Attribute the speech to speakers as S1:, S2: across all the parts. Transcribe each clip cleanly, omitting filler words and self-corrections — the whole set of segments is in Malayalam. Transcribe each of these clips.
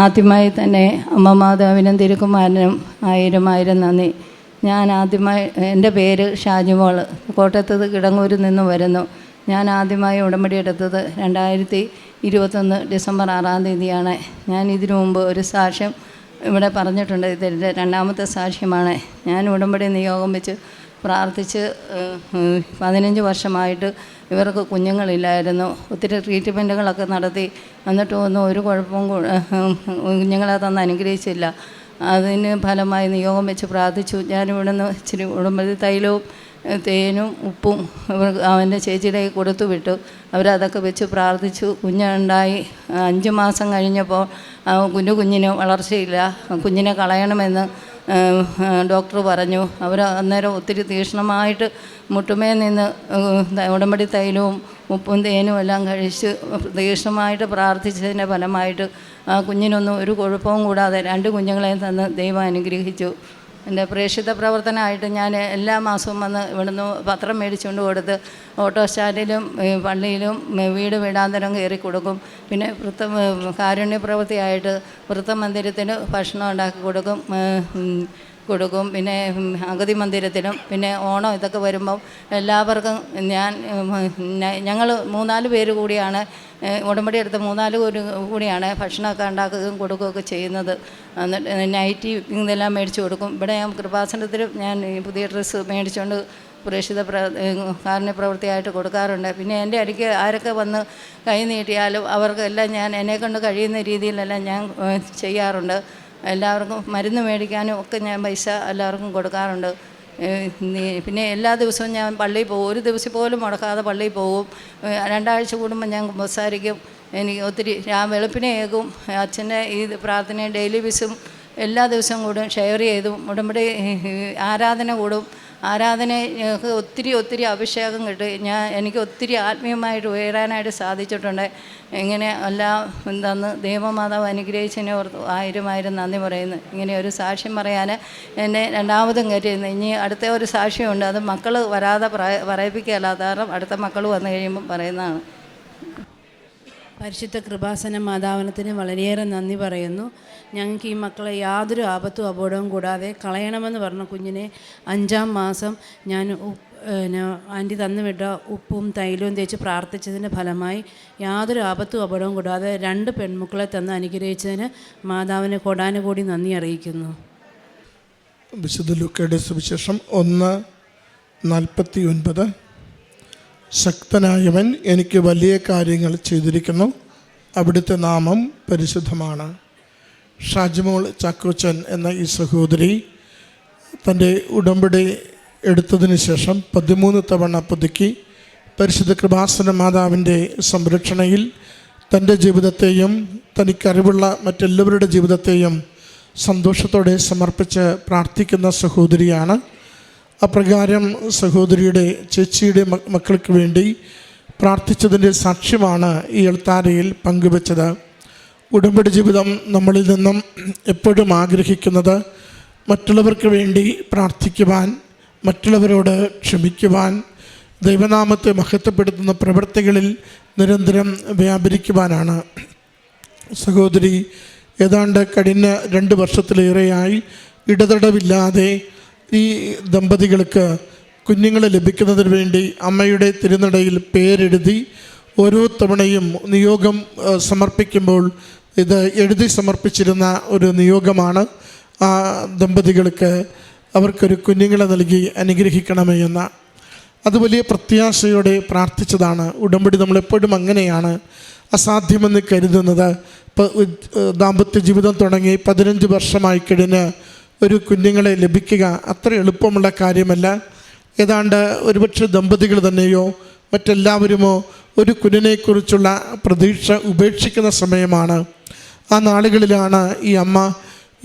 S1: ആദ്യമായി തന്നെ അമ്മ മാതാവിനും തിരുക്കുമാരനും ആയിരം നന്ദി. ഞാൻ ആദ്യമായി, എൻ്റെ പേര് ഷാജിമോൾ, കോട്ടയത്ത് കിടങ്ങൂരിൽ നിന്ന് വരുന്നു. ഞാൻ ആദ്യമായി ഉടമ്പടി എടുത്തത് 2021 ഡിസംബർ 6-ാം തീയതിയാണ്. ഞാൻ ഇതിനു മുമ്പ് ഒരു സാക്ഷ്യം ഇവിടെ പറഞ്ഞിട്ടുണ്ട്. ഇതിൻ്റെ രണ്ടാമത്തെ സാക്ഷ്യമാണ്. ഞാൻ ഉടമ്പടി നിയോഗം വെച്ച് പ്രാർത്ഥിച്ച് 15 വർഷമായിട്ട് ഇവർക്ക് കുഞ്ഞുങ്ങളില്ലായിരുന്നു. ഒത്തിരി ട്രീറ്റ്മെൻറ്റുകളൊക്കെ നടത്തി, എന്നിട്ടും ഒന്നും ഒരു കുഴപ്പവും കുഞ്ഞുങ്ങളെ തന്ന് അനുഗ്രഹിച്ചില്ല. അതിന് ഫലമായി നിയോഗം വെച്ച് പ്രാർത്ഥിച്ചു. ഞാനിവിടുന്ന് ഇച്ചിരി ഉടമ്പടി തൈലവും തേനും ഉപ്പും അവൻ്റെ ചേച്ചിയുടെ കൊടുത്തു വിട്ടു. അവരതൊക്കെ വെച്ച് പ്രാർത്ഥിച്ചു. കുഞ്ഞുണ്ടായി 5 മാസം കഴിഞ്ഞപ്പോൾ കുഞ്ഞിന് വളർച്ചയില്ല, കുഞ്ഞിനെ കളയണമെന്ന് ഡോക്ടർ പറഞ്ഞു. അവർ അന്നേരം ഒത്തിരി തീക്ഷ്ണമായിട്ട് മുട്ടുമേ നിന്ന് ഉടമ്പടി തൈലവും ഉപ്പും തേനും എല്ലാം കഴിച്ച് തീക്ഷ്ണമായിട്ട് പ്രാർത്ഥിച്ചതിൻ്റെ ഫലമായിട്ട് ആ കുഞ്ഞിനൊന്നും ഒരു കുഴപ്പവും കൂടാതെ 2 കുഞ്ഞുങ്ങളെയും തന്ന് ദൈവം അനുഗ്രഹിച്ചു. എൻ്റെ പ്രേക്ഷിത പ്രവർത്തനമായിട്ട് ഞാൻ എല്ലാ മാസവും വന്ന് ഇവിടുന്ന് പത്രം മേടിച്ചുകൊണ്ട് കൊടുത്ത് ഓട്ടോ സ്റ്റാൻഡിലും പള്ളിയിലും വീട് വീടാന്തരം കയറി കൊടുക്കും. പിന്നെ കാരുണ്യ പ്രവൃത്തിയായിട്ട് വൃത്തമന്ദിരത്തിന് ഭക്ഷണം ഉണ്ടാക്കി കൊടുക്കും. പിന്നെ അഗതി മന്ദിരത്തിനും, പിന്നെ ഓണം ഇതൊക്കെ വരുമ്പം എല്ലാവർക്കും ഞങ്ങൾ 3-4 പേര് കൂടിയാണ് ഉടമ്പടി എടുത്ത് 3-4 പേര് കൂടിയാണ് ഭക്ഷണമൊക്കെ ഉണ്ടാക്കുകയും കൊടുക്കുകയൊക്കെ ചെയ്യുന്നത്. എന്നിട്ട് നൈറ്റി ഇതെല്ലാം മേടിച്ച് കൊടുക്കും. ഇവിടെ ഞാൻ കൃപാസനത്തിലും ഞാൻ പുതിയ ഡ്രസ്സ് മേടിച്ചുകൊണ്ട് പ്രേക്ഷിത കാരുണ്യ പ്രവൃത്തിയായിട്ട് കൊടുക്കാറുണ്ട്. പിന്നെ എൻ്റെ അടുക്ക് ആരൊക്കെ വന്ന് കൈ നീട്ടിയാലും അവർക്കെല്ലാം ഞാൻ എന്നെക്കൊണ്ട് കഴിയുന്ന രീതിയിലെല്ലാം ഞാൻ ചെയ്യാറുണ്ട്. എല്ലാവർക്കും മരുന്ന് മേടിക്കാനും ഒക്കെ ഞാൻ പൈസ എല്ലാവർക്കും കൊടുക്കാറുണ്ട്. പിന്നെ എല്ലാ ദിവസവും ഞാൻ പള്ളിയിൽ പോകും. ഒരു ദിവസം പോലും മുടക്കാതെ പള്ളിയിൽ പോകും. 2 ആഴ്ച കൂടുമ്പോൾ ഞാൻ കുമ്പസാരിക്കും. എനിക്ക് ഒത്തിരി വെളുപ്പിനേക്കും അച്ഛൻ്റെ ഈ പ്രാർത്ഥനയും ഡെയിലി വിസും എല്ലാ ദിവസവും കൂടും, ഷെയർ ചെയ്തും ഉടമ്പടി ആരാധന കൂടും. ആരാധനയ്ക്ക് ഒത്തിരി അഭിഷേകം കിട്ടും. എനിക്ക് ഒത്തിരി ആത്മീയമായിട്ട് ഉയരാനായിട്ട് സാധിച്ചിട്ടുണ്ട്. ഇങ്ങനെ എല്ലാം തന്ന് ദൈവമാതാവ് അനുഗ്രഹിച്ചതിനെ ഓർത്ത് 1000 നന്ദി പറയുന്നു. ഇങ്ങനെ ഒരു സാക്ഷ്യം പറയാൻ എന്നെ രണ്ടാമതും കയറ്റിയിരുന്നു. ഇനി അടുത്ത ഒരു സാക്ഷ്യമുണ്ട്. അത് മക്കൾ വരാതെ പറയിപ്പിക്കുകയല്ലാത്ത കാരണം അടുത്ത മക്കൾ വന്നു കഴിയുമ്പം പറയുന്നതാണ്.
S2: പരിശുദ്ധ കൃപാസന മാതാവിനത്തിന് വളരെയേറെ നന്ദി പറയുന്നു. ഞങ്ങൾക്ക് ഈ മക്കളെ യാതൊരു ആപത്തും അപകടവും കൂടാതെ കളയണമെന്ന് പറഞ്ഞ കുഞ്ഞിനെ 5-ാം മാസം ഞാൻ ആൻറ്റി തന്നുവിട്ട ഉപ്പും തൈലവും തേച്ച് പ്രാർത്ഥിച്ചതിൻ്റെ ഫലമായി യാതൊരു ആപത്തും അപകടവും കൂടാതെ 2 പെൺമക്കളെ തന്ന് അനുഗ്രഹിച്ചതിന് മാതാവിന് കോടാനുകൂടി നന്ദി അറിയിക്കുന്നു.
S3: വിശുദ്ധ ലൂക്കയുടെ സുവിശേഷം 1:49. ശക്തനായവൻ എനിക്ക് വലിയ കാര്യങ്ങൾ ചെയ്തിരിക്കുന്നു, അവിടുത്തെ നാമം പരിശുദ്ധമാണ്. ഷാജിമോൾ ചാക്കോച്ചൻ എന്ന ഈ സഹോദരി തൻ്റെ ഉടമ്പടി എടുത്തതിന് ശേഷം 13 തവണ പുതുക്കി പരിശുദ്ധ കൃപാസന മാതാവിൻ്റെ സംരക്ഷണയിൽ തൻ്റെ ജീവിതത്തെയും തനിക്കറിവുള്ള മറ്റെല്ലാവരുടെ ജീവിതത്തെയും സന്തോഷത്തോടെ സമർപ്പിച്ച് പ്രാർത്ഥിക്കുന്ന സഹോദരിയാണ്. അപ്രകാരം സഹോദരിയുടെ ചേച്ചിയുടെ മക്കൾക്ക് വേണ്ടി പ്രാർത്ഥിച്ചതിൻ്റെ സാക്ഷ്യമാണ് ഈ എൽത്താരയിൽ പങ്കുവച്ചത്. ഉടമ്പടി ജീവിതം നമ്മളിൽ നിന്നും എപ്പോഴും ആഗ്രഹിക്കുന്നത് മറ്റുള്ളവർക്ക് വേണ്ടി പ്രാർത്ഥിക്കുവാൻ, മറ്റുള്ളവരോട് ക്ഷമിക്കുവാൻ, ദൈവനാമത്തെ മഹത്വപ്പെടുത്തുന്ന പ്രവൃത്തികളിൽ നിരന്തരം വ്യാപരിക്കുവാനാണ്. സഹോദരി ഏതാണ്ട് കഴിഞ്ഞ 2 വർഷത്തിലേറെയായി ഇടതടവില്ലാതെ ഈ ദമ്പതികൾക്ക് കുഞ്ഞുങ്ങളെ ലഭിക്കുന്നതിന് വേണ്ടി അമ്മയുടെ തിരുനടയിൽ പേരെഴുതി ഓരോ തവണയും നിയോഗം സമർപ്പിക്കുമ്പോൾ ഇത് എഴുതി സമർപ്പിച്ചിരുന്ന ഒരു നിയോഗമാണ്. ആ ദമ്പതികൾക്ക് അവർക്കൊരു കുഞ്ഞുങ്ങളെ നൽകി അനുഗ്രഹിക്കണമേ എന്ന അത് വലിയ പ്രത്യാശയോടെ പ്രാർത്ഥിച്ചതാണ്. ഉടമ്പടി നമ്മളെപ്പോഴും അങ്ങനെയാണ്, അസാധ്യമെന്ന് കരുതുന്നത്. ദാമ്പത്യ ജീവിതം തുടങ്ങി 15 വർഷമായി കഴിഞ്ഞ് ഒരു കുഞ്ഞുങ്ങളെ ലഭിക്കുക അത്ര എളുപ്പമുള്ള കാര്യമല്ല. ഏതാണ്ട് ഒരുപക്ഷെ ദമ്പതികൾ തന്നെയോ മറ്റെല്ലാവരുമോ ഒരു കുഞ്ഞിനെക്കുറിച്ചുള്ള പ്രതീക്ഷ ഉപേക്ഷിക്കുന്ന സമയമാണ്. ആ നാളുകളിലാണ് ഈ അമ്മ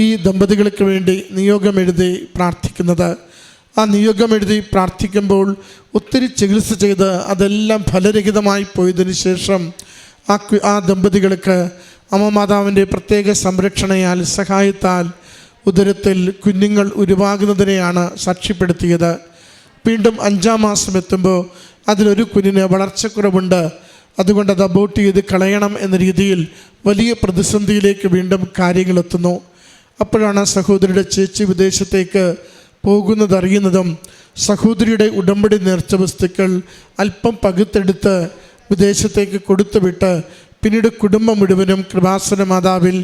S3: ഈ ദമ്പതികൾക്ക് വേണ്ടി നിയോഗമെഴുതി പ്രാർത്ഥിക്കുന്നത്. ആ നിയോഗമെഴുതി പ്രാർത്ഥിക്കുമ്പോൾ ഒത്തിരി ചികിത്സ ചെയ്ത് അതെല്ലാം ഫലരഹിതമായി പോയതിനു ശേഷം ആ ദമ്പതികൾക്ക് അമ്മ മാതാവിൻ്റെ പ്രത്യേക സംരക്ഷണയാൽ സഹായത്താൽ ഉദരത്തിൽ കുഞ്ഞുങ്ങൾ ഉരുവാകുന്നതിനെയാണ് സാക്ഷ്യപ്പെടുത്തിയത്. വീണ്ടും 5-ാം മാസം എത്തുമ്പോൾ അതിലൊരു കുഞ്ഞിന് വളർച്ചക്കുറവുണ്ട്. അതുകൊണ്ട് അത് അബോർട്ട് ചെയ്ത് കളയണം എന്ന രീതിയിൽ വലിയ പ്രതിസന്ധിയിലേക്ക് വീണ്ടും കാര്യങ്ങളെത്തുന്നു. അപ്പോഴാണ് സഹോദരിയുടെ ചേച്ചി വിദേശത്തേക്ക് പോകുന്നതറിയുന്നതും സഹോദരിയുടെ ഉടമ്പടി നേർച്ച വസ്തുക്കൾ അല്പം പകുത്തെടുത്ത് വിദേശത്തേക്ക് കൊടുത്തുവിട്ട് പിന്നീട് കുടുംബം മുഴുവനും കൃപാസന മാതാവിൽ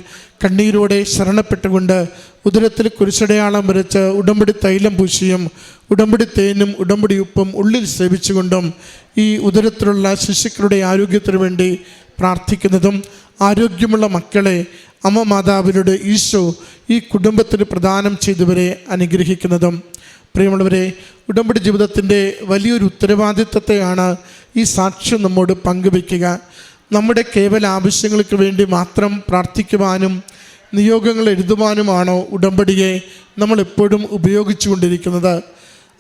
S3: കണ്ണീരോടെ ശരണപ്പെട്ടുകൊണ്ട് ഉദരത്തിൽ കുരിശടയാളം വരച്ച് ഉടമ്പടി തൈലം പൂശിയും ഉടമ്പടി തേനും ഉടമ്പടി ഉപ്പും ഉള്ളിൽ സേവിച്ചുകൊണ്ടും ഈ ഉദരത്തിലുള്ള ശിശുക്കളുടെ ആരോഗ്യത്തിനു വേണ്ടി പ്രാർത്ഥിക്കുന്നതും ആരോഗ്യമുള്ള മക്കളെ അമ്മ മാതാവിനോട് ഈശോ ഈ കുടുംബത്തിന് പ്രദാനം ചെയ്തവരെ അനുഗ്രഹിക്കുന്നതും. പ്രിയമുള്ളവരെ, ഉടമ്പടി ജീവിതത്തിൻ്റെ വലിയൊരു ഉത്തരവാദിത്തത്തെയാണ് ഈ സാക്ഷ്യം നമ്മോട് പങ്കുവയ്ക്കുക. നമ്മുടെ കേവല ആവശ്യങ്ങൾക്ക് വേണ്ടി മാത്രം പ്രാർത്ഥിക്കുവാനും നിയോഗങ്ങൾ എഴുതുവാനുമാണോ ഉടമ്പടിയെ നമ്മൾ എപ്പോഴും ഉപയോഗിച്ചു കൊണ്ടിരിക്കുന്നത്?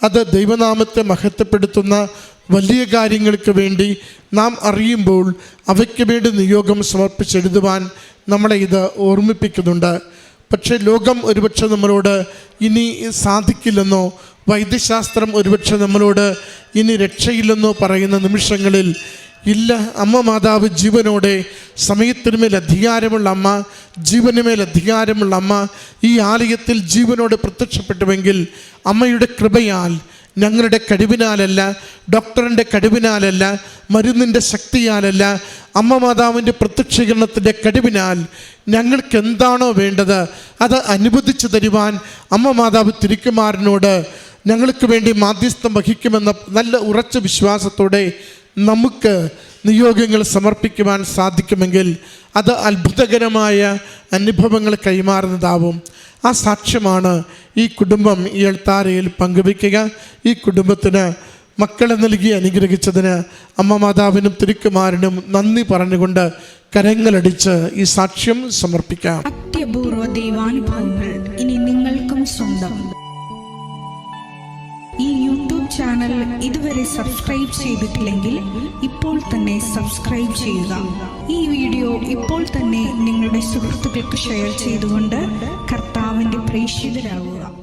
S3: അത് ദൈവനാമത്തെ മഹത്വപ്പെടുത്തുന്ന വലിയ കാര്യങ്ങൾക്ക് വേണ്ടി നാം അറിയുമ്പോൾ അവയ്ക്ക് വേണ്ടി നിയോഗം സമർപ്പിച്ചെഴുതുവാൻ നമ്മളെ ഇത് ഓർമ്മിപ്പിക്കുന്നുണ്ട്. പക്ഷേ ലോകം ഒരുപക്ഷെ നമ്മളോട് ഇനി സാധിക്കില്ലെന്നോ വൈദ്യശാസ്ത്രം ഒരുപക്ഷെ നമ്മളോട് ഇനി രക്ഷയില്ലെന്നോ പറയുന്ന നിമിഷങ്ങളിൽ ഇല്ല, അമ്മ മാതാവ് ജീവനോടെ, സമയത്തിനുമേൽ അധികാരമുള്ള അമ്മ, ജീവനുമേൽ അധികാരമുള്ള അമ്മ ഈ ആലയത്തിൽ ജീവനോടെ പ്രത്യക്ഷപ്പെട്ടുവെങ്കിൽ അമ്മയുടെ കൃപയാൽ, ഞങ്ങളുടെ കഴിവിനാലല്ല, ഡോക്ടറിൻ്റെ കഴിവിനാലല്ല, മരുന്നിൻ്റെ ശക്തിയാലല്ല, അമ്മ മാതാവിൻ്റെ പ്രത്യക്ഷീകരണത്തിൻ്റെ കഴിവിനാൽ ഞങ്ങൾക്ക് എന്താണോ വേണ്ടത് അത് അനുവദിച്ചു തരുവാൻ അമ്മ മാതാവ് തിരുക്കുമാരനോട് ഞങ്ങൾക്ക് വേണ്ടി മാധ്യസ്ഥം വഹിക്കുമെന്ന നല്ല ഉറച്ച വിശ്വാസത്തോടെ നമുക്ക് നിയോഗങ്ങൾ സമർപ്പിക്കുവാൻ സാധിക്കുമെങ്കിൽ അത് അത്ഭുതകരമായ അനുഭവങ്ങൾ കൈമാറുന്നതാവും. ആ സാക്ഷ്യമാണ് ഈ കുടുംബം ഈ എൽത്താരയിൽ പങ്കുവയ്ക്കുക. ഈ കുടുംബത്തിന് മക്കളെ നൽകി അനുഗ്രഹിച്ചതിന് അമ്മ മാതാവിനും തിരുക്കുമാരനും നന്ദി പറഞ്ഞുകൊണ്ട് കരങ്ങളടിച്ച് ഈ സാക്ഷ്യം സമർപ്പിക്കാം.
S4: അത്യപൂർവ ദൈവാനുഭവങ്ങൾ ഇനി നിങ്ങൾക്കും സ്വന്തം. ഈ യൂട്യൂബ് ചാനൽ ഇതുവരെ സബ്സ്ക്രൈബ് ചെയ്തിട്ടില്ലെങ്കിൽ ഇപ്പോൾ തന്നെ സബ്സ്ക്രൈബ് ചെയ്യുക. ഈ വീഡിയോ ഇപ്പോൾ തന്നെ നിങ്ങളുടെ സുഹൃത്തുക്കൾക്ക് ഷെയർ ചെയ്തുകൊണ്ട് കർത്താവിൻ്റെ പ്രേക്ഷിതരാകുക.